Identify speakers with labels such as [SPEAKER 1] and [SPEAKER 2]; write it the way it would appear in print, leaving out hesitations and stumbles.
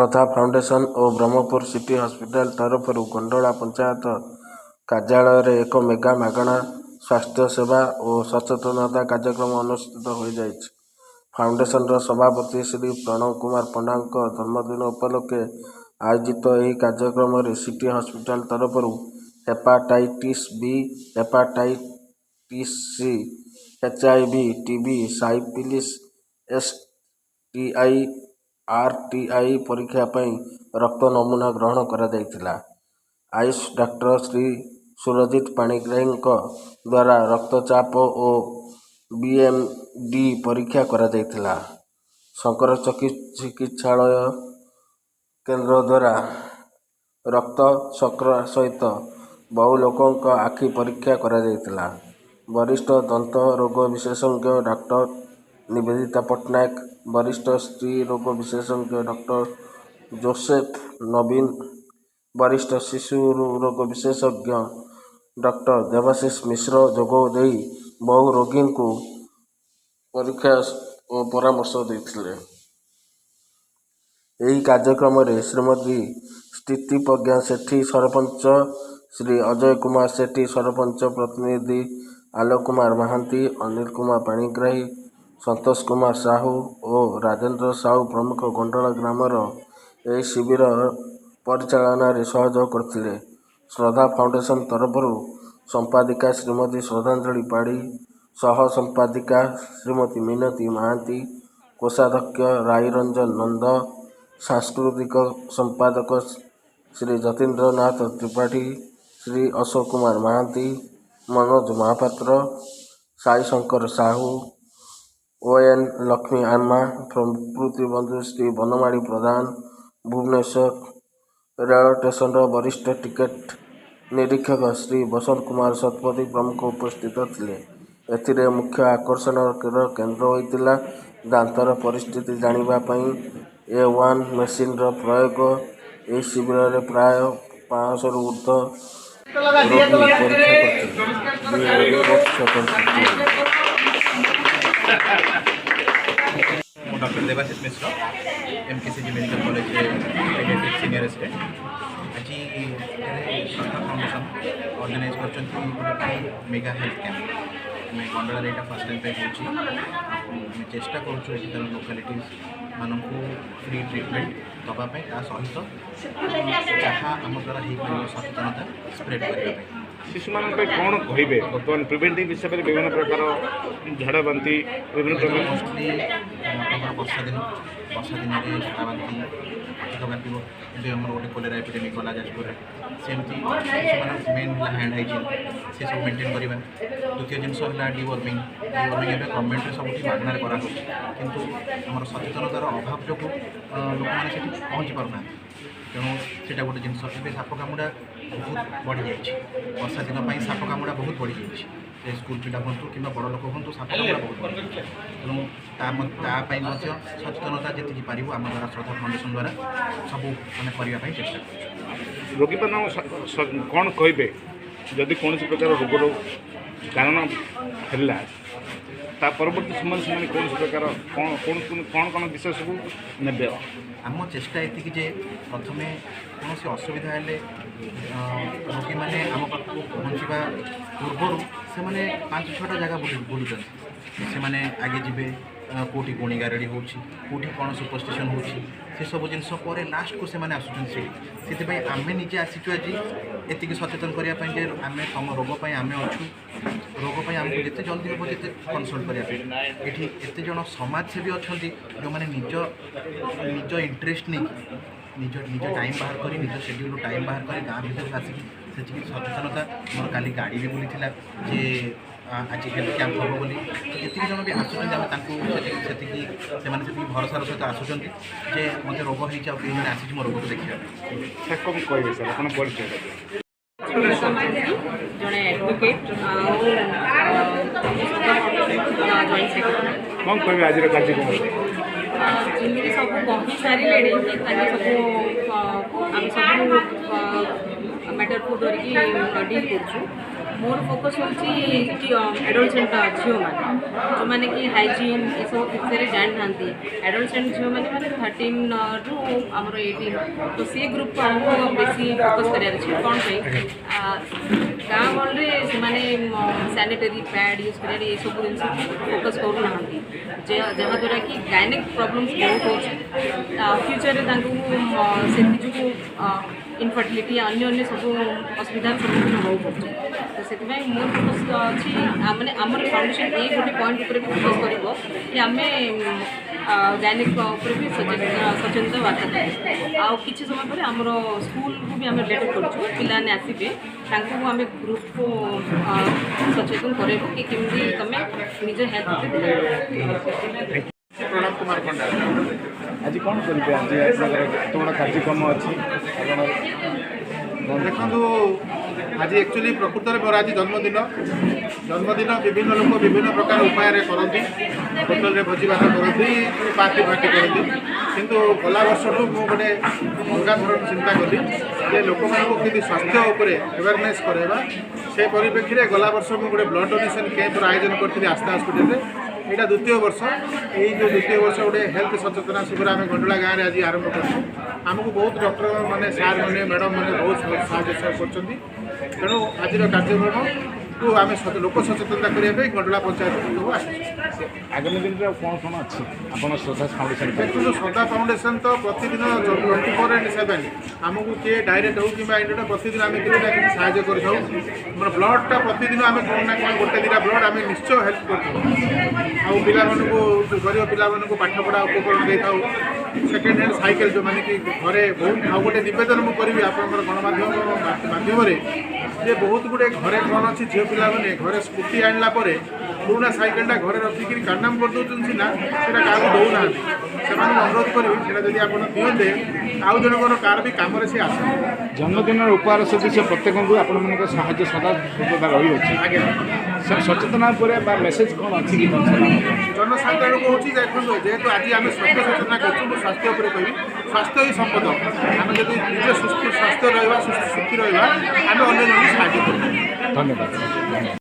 [SPEAKER 1] श्रद्धा foundation और Brahmapur city hospital तरफ गोंडला पंचायत कार्यालय एक मेगा मागणा स्वास्थ्य सेवा और सचेतनता कार्यक्रम अनुष्ठित हो जाइए। फाउंडेशन सभापति श्री प्रणव कुमार पंडा जन्मदिन उपलक्षे आयोजित यह कार्यक्रम सिटी हॉस्पिटल तरफ hepatitis B, hepatitis C, HIV, TB, syphilis, STI, RTI परीक्षा रक्त नमूना ग्रहण करा। आयुष डॉक्टर श्री सुरजित पाणिग्राही द्वारा रक्तचाप और BMD परीक्षा करा। शंकर चिकित्सालय केंद्र द्वारा रक्त शर्करा सहित बहु लोकों आखि परीक्षा करा। वरिष्ठ दंत रोग विशेषज्ञ डॉक्टर निवेदिता पट्टनायक, वरिष्ठ स्त्री रोग विशेषज्ञ डॉक्टर जोसेफ नवीन, वरिष्ठ शिशु रोग विशेषज्ञ डॉक्टर देवाशीष मिश्र जोग दे बहु रोगी को परीक्षा और परामर्श देते। यही कार्यक्रम में श्रीमती स्थिति प्रज्ञा सेठी सरपंच, श्री अजय कुमार सेठी सरपंच प्रतिनिधि, आलोक कुमार महांती, अनिल कुमार पाणिग्राही, संतोष कुमार साहू और राजेंद्र साहू प्रमुख गोंडला ग्रामर यह शिविर परिचालन सहयोग करते। श्रद्धा फाउंडेशन तरफ संपादिका श्रीमती श्रद्धांजलि पाड़ी, सह संपादिका श्रीमती मिनती महांती, कोषाध्यक्ष रायरंजन नंद, सांस्कृतिक संपादक श्री जतीन्द्र नाथ त्रिपाठी, श्री अशोक कुमार महांती, मनोज महापात्र, साई शंकर साहू, ON लक्ष्मी आमा प्रभृति बंधु श्री बनमाड़ी प्रधान, भुवनेश्वर रेल स्टेशन वरिष्ठ टिकेट निरीक्षक श्री बसंत कुमार शतपथी प्रमुख उपस्थित थे। एथिरे मुख्य आकर्षण केन्द्र होता दांतर परिस्थिति जानापी A1 मेसीन प्रयोग। यह शिविर में प्राय 500 ऊर्ध रोगी परीक्षा
[SPEAKER 2] डॉक्टर देवाशीष मिश्र, MKCG medical college paediatric senior assistant. आज श्रद्धा फाउंडेशन ऑर्गेनाइज कर मेगा हेल्थ कैंप मैं गोंडला यहाँ फर्स्ट टाइम हो चेष्टा कर लोकालिटीज मानक फ्री ट्रिटमेंट दवापाई सहित जहाँ आम द्वारा हो सचेतनता स्प्रेड करने
[SPEAKER 3] शिशु मान कौन कहे बर्तमान प्रिवेंटिव हिसाब से विभिन्न प्रकार झाड़ा बांति विभिन्न प्रकार
[SPEAKER 2] मोस्टली वर्षा दिन झाड़ा बांति अधिक व्यापी कि गोटे कोलेरा एपिडेमिक गला जाजपुर सेमती शिशु मेन है हैंड हाइजीन से सब मेंटेन करवा। द्वितीय जिनस है डिवर्मिंग गवर्नमेंट सब मागणार करा किंतु आम सचेतनतार अभाव जो लोक मैंने पहुँची पारना तेणु से गोटे जिन साप कामुड़ा बहुत बढ़ी जाए। वर्षा दिन साप कामुड़ा बहुत बढ़ी जाए। स्कूल पिला हूँ कि बड़ लोक हूँ साप कामुड़ा बहुत बढ़ी जाए। तेणु तापाई सचेतनता जी पार आम द्वारा श्रद्धा फाउंडेशन द्वारा सब मैंने करने चेष्टा कर।
[SPEAKER 3] रोगी कौन कहे जदि कौन प्रकार रोगर कारण है परवर्ती समय से कौन प्रकार कौन कौन विषय सब ने
[SPEAKER 2] आम चेष्टा ये जे प्रथमे कौन असुविधा है रोगी मैंने आम पाक पहुँचा पूर्वर से मैंने 5-6टा जगह बुलूँ से मैंने आगे जी कौटी गुणी गारेड़ी हो कौटी कौन सुपरस्टिशन हो सब जिन लास्ट को मैंने आसुँचे आम निजे आसीचु आज ये सचेतन करने आम तुम रोगपाई आम अच्छू रोगपाई आमको जिते जल्दी हम जिते कनसल्ट करने ये एत जन समाजसेवी अच्छा जो मैंने निज इंटरेस्ट नहीं निज निज टाइम बाहर कर निज शेड्यूल टाइम बाहर कर गाँव भर आसिक से सचेतनता मोर काली गाड़ी भी बुली जे आज हेल्थ कैंप हम बोली जी जन भी आसुँच से भरोसार सहित आसुँच जे मत रोग होने आसी मो रोग को देखा
[SPEAKER 4] जड़े एडवोकेट
[SPEAKER 3] कौन कहे आज कार्यक्रम
[SPEAKER 4] जमी सब कही सारे सब आम सब मैटर को धरिकी डील कर मोर फोकस होची एडोलसेंट झील मैंने जो मैंने कि हाइजीन ये सब विषय जान था एडोलसेंट झील मैंने मैंने 13 रु आमर 18 तो से ग्रुप को आमको बेसी फोकस करार कौन गाँ गहली से सैनिटरी पैड यूज कर सब जिन फोकस करूना जहाँद्वारा कि गायनिक प्रॉब्लम्स बहुत हो फ्यूचर से इनफर्टिलिटी अन्य अन्य सब असुविधार सम्मुखीन हो पड़े तो से मोर फोकस अच्छी मैंने आमर फाउंडेशन ये गोटे पॉइंट उपर भी फोकस कर कि आम गायनिक उपर भी सचेतनता बार्ता करें आउ किसी समय पर आमर स्कूल को भी आम लेटर करूँ पिलाने आसबे आम ग्रुप को सचेतन करेबू कि केमती तुम निज हेल्थ
[SPEAKER 3] प्रणाम कुमार पंडा आज कौन करेंगे आज एत बड़ा कार्यक्रम अच्छी
[SPEAKER 5] देखो आज एक्चुअली प्रकृत में मोर आज जन्मदिन विभिन्न लोग विभिन्न प्रकार उपाय करती होटेल में भोजी भात करती पार्टी फार्टी करती किंतु गला वर्ष मुझे गोटे अलगा धरण चिंता कली जे लोक मानक स्वास्थ्य उपर अवेयरनेस करवा से परिप्रेक्षी में गला वर्ष मुझे गोटे ब्लड डोनेशन कैंपर आयोजन करी आस्था हस्पिटाल यहाँ द्वितीय वर्ष यही जो द्वितीय वर्ष गोटे हेल्थ सचेतना शिविर आम गंडला गाँव में आज आरंभ करमको बहुत डॉक्टर मैंने सार मैंने मैडम मैंने बहुत साहय कर तेणु आज कार्यक्रम को आम लोक सचेतनता करने गंडला पंचायत सब आस
[SPEAKER 3] आगामी दिन में कौन कौन अच्छी आप श्रद्धा फाउंडेशन
[SPEAKER 5] देखो श्रद्धा फाउंडेशन तो प्रतिदिन 24/7 आमको किए डायरेक्ट हो कि इंडिया प्रतिदिन आम कि साहय कर ब्लडटा प्रतिदिन आम कौन ना कौन गोटे दिटा ब्लड आम निश्चय हेल्प कर गरीब पिला पाठ पढ़ा उपकरण दे था सेकेंड हैंड साइकेल जो मैंने कि घरे बहुत आउ गोटे नवेदन मुझे करी आप गणमाध्यम जे बहुत गुड़े घरे कौन अच्छी झील पिला मैंने घरे स्कूटी आणला पुराना साइकेलटा घरे रखिक कारनाम कर दूसरी सीना से क्या दौना से अनुरोध करी जब आप दिखते आउ जनकर कार भी कम से आसे
[SPEAKER 3] जन्मदिन उपहार सदृश प्रत्येक को आपण साहय सदा सर्वदा रही है सचेतना मेसेज कौन अच्छी कि
[SPEAKER 5] जनसाधारण को हूँ देखो जेहेतु आज आम स्वास्थ्य सचेतना कर स्वास्थ्य उपर कह स्वास्थ्य ही संपद आम जब निज स्वास्थ्य रहा सुखी रहा आम अन्य साहय कर
[SPEAKER 3] धन्यवाद।